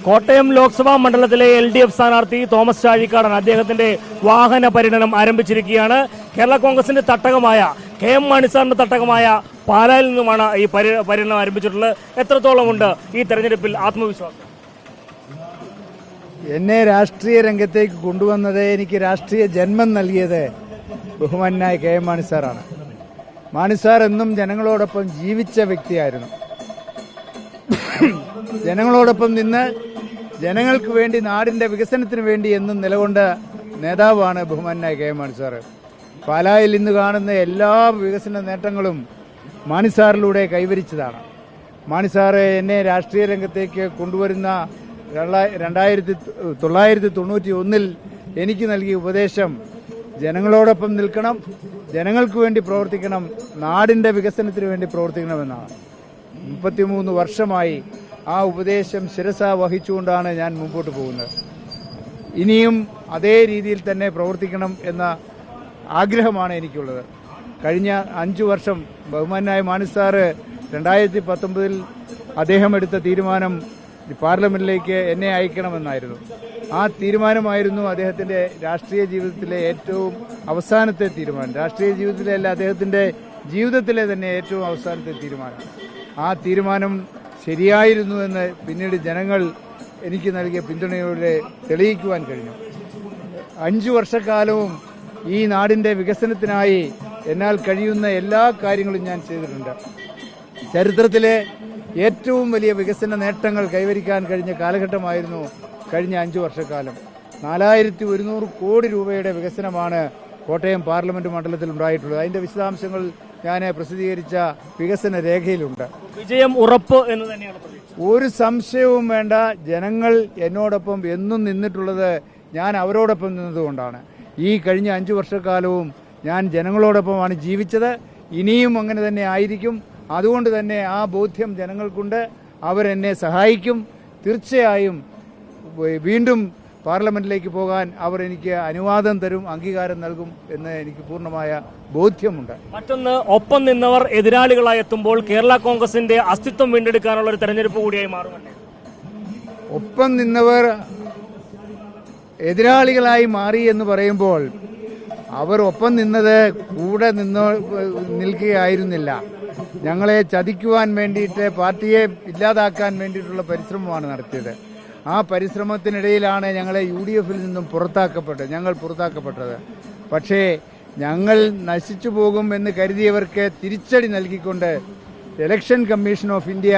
കോട്ടയം ലോക്സഭാ മണ്ഡലത്തിലെ LDF സ്ഥാനാർത്ഥി Thomas Chazhikadan അദ്ദേഹത്തിന്റെ വാഹന പര്യടനം ആരംഭിച്ചിരിക്കുകയാണ്. കേരള കോൺഗ്രസിന്റെ തട്ടകമായ KM മാണി സാറിന്റെ തട്ടകമായ പാലായിൽ നിന്നുമാണ് ഈ പര്യടനം ആരംഭിച്ചിട്ടുള്ളത്. എത്രത്തോളമുണ്ട് ഈ തെരഞ്ഞെടുപ്പിൽ ആത്മവിശ്വാസം? എന്നെ രാഷ്ട്രീയ രംഗത്തേക്ക് കൊണ്ടുവന്നത്, എനിക്ക് രാഷ്ട്രീയ ജന്മം നൽകിയത് ബഹുമാനായ KM മാണി സാറാണ്. മാണി സാർ എന്നും ജനങ്ങളോടൊപ്പം ജീവിച്ച വ്യക്തിയായിരുന്നു. ജനങ്ങളോടൊപ്പം നിന്ന് ജനങ്ങൾക്ക് വേണ്ടി, നാടിന്റെ വികസനത്തിന് വേണ്ടി എന്നും നിലകൊണ്ട നേതാവാണ് ബഹുമാനായ KM മാണി സാറ്. പാലായിൽ ഇന്ന് കാണുന്ന എല്ലാ വികസന നേട്ടങ്ങളും മാണി സാറിലൂടെ കൈവരിച്ചതാണ്. മാണി സാറ് എന്നെ രാഷ്ട്രീയ രംഗത്തേക്ക് കൊണ്ടുവരുന്ന 1991 എനിക്ക് നൽകിയ ഉപദേശം ജനങ്ങളോടൊപ്പം നിൽക്കണം, ജനങ്ങൾക്ക് വേണ്ടി പ്രവർത്തിക്കണം, നാടിന്റെ വികസനത്തിന് വേണ്ടി പ്രവർത്തിക്കണമെന്നാണ്. 33 വർഷമായി ആ ഉപദേശം ശിരസ വഹിച്ചുകൊണ്ടാണ് ഞാൻ മുമ്പോട്ട് പോകുന്നത്. ഇനിയും അതേ രീതിയിൽ തന്നെ പ്രവർത്തിക്കണം എന്ന ആഗ്രഹമാണ് എനിക്കുള്ളത്. കഴിഞ്ഞ 5 വർഷം ബഹുമാനായ മാണി സാറ് 2019 അദ്ദേഹം എടുത്ത തീരുമാനം പാർലമെന്റിലേക്ക് എന്നെ അയക്കണമെന്നായിരുന്നു. ആ തീരുമാനമായിരുന്നു അദ്ദേഹത്തിന്റെ രാഷ്ട്രീയ ജീവിതത്തിലെ ഏറ്റവും അവസാനത്തെ തീരുമാനം. രാഷ്ട്രീയ ജീവിതത്തിലെ അല്ല, അദ്ദേഹത്തിന്റെ ജീവിതത്തിലെ തന്നെ ഏറ്റവും അവസാനത്തെ തീരുമാനം. ആ തീരുമാനം ശരിയായിരുന്നു എന്ന് പിന്നീട് ജനങ്ങൾ എനിക്ക് നൽകിയ പിന്തുണയോടെ തെളിയിക്കുവാൻ കഴിഞ്ഞു. 5 വർഷക്കാലവും ഈ നാടിന്റെ വികസനത്തിനായി എന്നാൽ കഴിയുന്ന എല്ലാ കാര്യങ്ങളും ഞാൻ ചെയ്തിട്ടുണ്ട്. ചരിത്രത്തിലെ ഏറ്റവും വലിയ വികസന നേട്ടങ്ങൾ കൈവരിക്കാൻ കഴിഞ്ഞ കാലഘട്ടമായിരുന്നു കഴിഞ്ഞ 5 വർഷക്കാലം. 4100 കോടി രൂപയുടെ വികസനമാണ് കോട്ടയം പാർലമെന്റ് മണ്ഡലത്തിൽ ഉണ്ടായിട്ടുള്ളത്. അതിന്റെ വിശദാംശങ്ങൾ ഞാൻ പ്രസിദ്ധീകരിച്ച വികസന രേഖയിലുണ്ട്. വിജയം ഉറപ്പ് എന്ന് തന്നെയാണ്. ഒരു സംശയവും വേണ്ട. ജനങ്ങൾ എന്നോടൊപ്പം എന്നും നിന്നിട്ടുള്ളത് ഞാൻ അവരോടൊപ്പം നിന്നതുകൊണ്ടാണ്. ഈ കഴിഞ്ഞ 5 വർഷക്കാലവും ഞാൻ ജനങ്ങളോടൊപ്പമാണ് ജീവിച്ചത്. ഇനിയും അങ്ങനെ തന്നെ ആയിരിക്കും. അതുകൊണ്ട് തന്നെ ആ ബോധ്യം ജനങ്ങൾക്കുണ്ട്. അവരെന്നെ സഹായിക്കും. തീർച്ചയായും വീണ്ടും പാർലമെന്റിലേക്ക് പോകാൻ അവർ എനിക്ക് അനുവാദം തരും, അംഗീകാരം നൽകും എന്ന് എനിക്ക് പൂർണ്ണമായ ബോധ്യമുണ്ട്. മറ്റൊന്ന്, ഒപ്പം നിന്നവർ എതിരാളികളായി എത്തുമ്പോൾ കേരള കോൺഗ്രസിന്റെ അസ്തിത്വം വീണ്ടെടുക്കാനുള്ള ഒരു തെരഞ്ഞെടുപ്പ് കൂടിയായി മാറുമല്ലേ? ഒപ്പം നിന്നവർ എതിരാളികളായി മാറി എന്ന് പറയുമ്പോൾ അവർ ഒപ്പം നിന്നത് കൂടെ നിൽക്കുകയായിരുന്നില്ല. ഞങ്ങളെ ചതിക്കുവാൻ വേണ്ടിയിട്ട്, പാർട്ടിയെ ഇല്ലാതാക്കാൻ വേണ്ടിയിട്ടുള്ള പരിശ്രമമാണ് നടത്തിയത്. ആ പരിശ്രമത്തിനിടയിലാണ് ഞങ്ങളെ UDF നിന്നും ഞങ്ങൾ പുറത്താക്കപ്പെട്ടത്. പക്ഷേ ഞങ്ങൾ നശിച്ചു പോകും എന്ന് കരുതിയവർക്ക് തിരിച്ചടി നൽകിക്കൊണ്ട് ഇലക്ഷൻ കമ്മീഷൻ ഓഫ് ഇന്ത്യ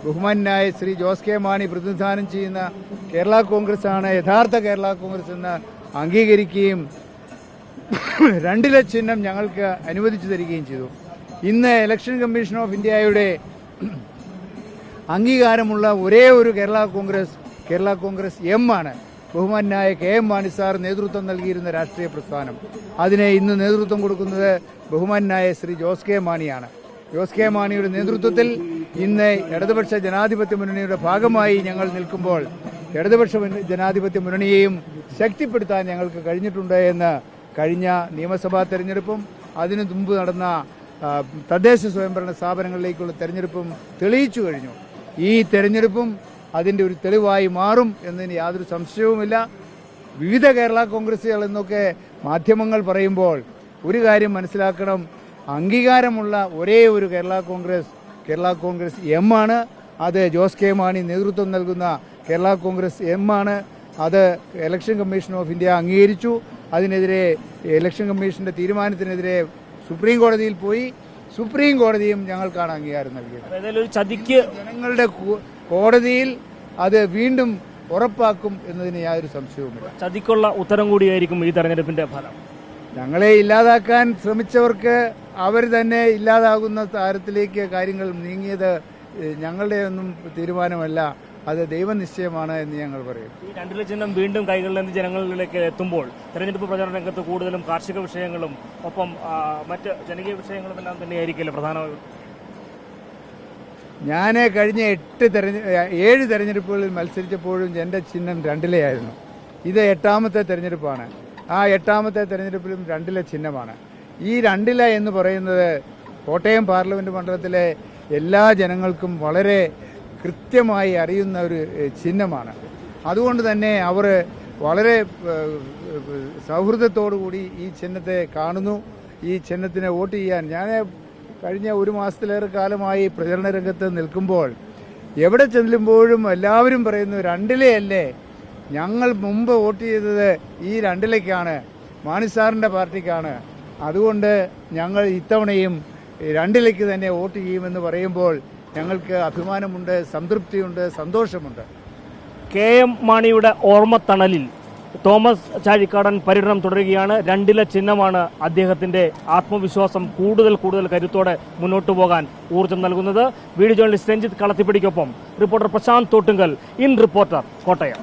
ബഹുമാനായ ശ്രീ ജോസ് കെ മാണി പ്രതിനിധാനം ചെയ്യുന്ന കേരള കോൺഗ്രസ് ആണ് യഥാർത്ഥ കേരള കോൺഗ്രസ് എന്ന് അംഗീകരിക്കുകയും 2 ചിഹ്നം ഞങ്ങൾക്ക് അനുവദിച്ചു തരികയും ചെയ്തു. ഇന്ന് ഇലക്ഷൻ കമ്മീഷൻ ഓഫ് ഇന്ത്യയുടെ അംഗീകാരമുള്ള ഒരേ ഒരു കേരള കോൺഗ്രസ് M ആണ്. ബഹുമാനായ KM മാണി സാർ നേതൃത്വം നൽകിയിരുന്ന രാഷ്ട്രീയ പ്രസ്ഥാനം. അതിനെ ഇന്ന് നേതൃത്വം കൊടുക്കുന്നത് ബഹുമാനായ ശ്രീ ജോസ് കെ മാണിയാണ്. ജോസ് കെ മാണിയുടെ നേതൃത്വത്തിൽ ഇന്ന് ഇടതുപക്ഷ ജനാധിപത്യ മുന്നണിയുടെ ഭാഗമായി ഞങ്ങൾ നിൽക്കുമ്പോൾ ഇടതുപക്ഷ ജനാധിപത്യ മുന്നണിയെയും ശക്തിപ്പെടുത്താൻ ഞങ്ങൾക്ക് കഴിഞ്ഞിട്ടുണ്ട് എന്ന് കഴിഞ്ഞ നിയമസഭാ തെരഞ്ഞെടുപ്പും അതിനു മുമ്പ് നടന്ന തദ്ദേശ സ്വയംഭരണ സ്ഥാപനങ്ങളിലേക്കുള്ള തെരഞ്ഞെടുപ്പും തെളിയിച്ചു കഴിഞ്ഞു. ഈ തെരഞ്ഞെടുപ്പും അതിന്റെ ഒരു തെളിവായി മാറും എന്നതിന് യാതൊരു സംശയവുമില്ല. വിവിധ കേരള കോൺഗ്രസുകൾ എന്നൊക്കെ മാധ്യമങ്ങൾ പറയുമ്പോൾ ഒരു കാര്യം മനസ്സിലാക്കണം. അംഗീകാരമുള്ള ഒരേ ഒരു കേരള കോൺഗ്രസ് M ആണ്. അത് ജോസ് കെ മാണി നേതൃത്വം നൽകുന്ന കേരള കോൺഗ്രസ് M ആണ്. അത് ഇലക്ഷൻ കമ്മീഷൻ ഓഫ് ഇന്ത്യ അംഗീകരിച്ചു. അതിനെതിരെ ഇലക്ഷൻ കമ്മീഷന്റെ തീരുമാനത്തിനെതിരെ സുപ്രീം കോടതിയിൽ പോയി. സുപ്രീം കോടതിയും ഞങ്ങൾക്കാണ് അംഗീകാരം നൽകിയത്. ജനങ്ങളുടെ കോടതിയിൽ അത് വീണ്ടും ഉറപ്പാക്കും എന്നതിന് യാതൊരു സംശയവുമില്ല. ചതിക്കുള്ള ഉത്തരം കൂടിയായിരിക്കും ഈ തെരഞ്ഞെടുപ്പിന്റെ ഫലം. ഞങ്ങളെ ഇല്ലാതാക്കാൻ ശ്രമിച്ചവർക്ക് അവർ തന്നെ ഇല്ലാതാകുന്ന തരത്തിലേക്ക് കാര്യങ്ങൾ നീങ്ങിയത് ഞങ്ങളുടെ ഒന്നും തീരുമാനമല്ല, അത് ദൈവനിശ്ചയമാണ് എന്ന് ഞങ്ങൾ പറയും. ഈ 2 ചിഹ്നം വീണ്ടും കൈകളിൽ നിന്ന് ജനങ്ങളിലേക്ക് എത്തുമ്പോൾ തെരഞ്ഞെടുപ്പ് പ്രചാരണ രംഗത്ത് കൂടുതലും കാർഷിക വിഷയങ്ങളും ഒപ്പം മറ്റ് ജനകീയ വിഷയങ്ങളും എല്ലാം തന്നെയായിരിക്കില്ല പ്രധാനമായും. ഞാൻ കഴിഞ്ഞ 7 തെരഞ്ഞെടുപ്പുകളിൽ മത്സരിച്ചപ്പോഴും എൻ്റെ ചിഹ്നം 2 ഇത് 8ാമത്തെ തെരഞ്ഞെടുപ്പാണ്. ആ 8ാമത്തെ തെരഞ്ഞെടുപ്പിലും 2 ചിഹ്നമാണ്. ഈ 2 എന്ന് പറയുന്നത് കോട്ടയം പാർലമെന്റ് മണ്ഡലത്തിലെ എല്ലാ ജനങ്ങൾക്കും വളരെ കൃത്യമായി അറിയുന്ന ഒരു ചിഹ്നമാണ്. അതുകൊണ്ട് തന്നെ അവർ വളരെ സൗഹൃദത്തോടുകൂടി ഈ ചിഹ്നത്തെ കാണുന്നു. ഈ ചിഹ്നത്തിന് വോട്ട് ചെയ്യാൻ ഞാൻ കഴിഞ്ഞ ഒരു മാസത്തിലേറെ കാലമായി പ്രചരണ രംഗത്ത് നിൽക്കുമ്പോൾ എവിടെ ചെല്ലുമ്പോഴും എല്ലാവരും പറയുന്നു, രണ്ടിലയല്ലേ, ഞങ്ങൾ മുമ്പ് വോട്ട് ചെയ്തത് ഈ രണ്ടിലേക്കാണ്, മാണി സാറിൻ്റെ പാർട്ടിക്കാണ്, അതുകൊണ്ട് ഞങ്ങൾ ഇത്തവണയും രണ്ടിലേക്ക് തന്നെ വോട്ട് ചെയ്യുമെന്ന് പറയുമ്പോൾ ഞങ്ങൾക്ക് അഭിമാനമുണ്ട്, സംതൃപ്തിയുണ്ട്, സന്തോഷമുണ്ട്. കെ എം മാണിയുടെ ഓർമ്മത്തണലിൽ തോമസ് ചാഴിക്കാടൻ പര്യടനം തുടരുകയാണ്. രണ്ടിലെ ചിഹ്നമാണ് അദ്ദേഹത്തിന്റെ ആത്മവിശ്വാസം കൂടുതൽ കരുത്തോടെ മുന്നോട്ടു പോകാൻ ഊർജ്ജം നൽകുന്നത്. വീഡിയോ ജേർണലിസ്റ്റ് രഞ്ജിത്ത് കളത്തിപ്പിടിക്കൊപ്പം reporter Prashanth Thottungal, in reporter, Kottayam.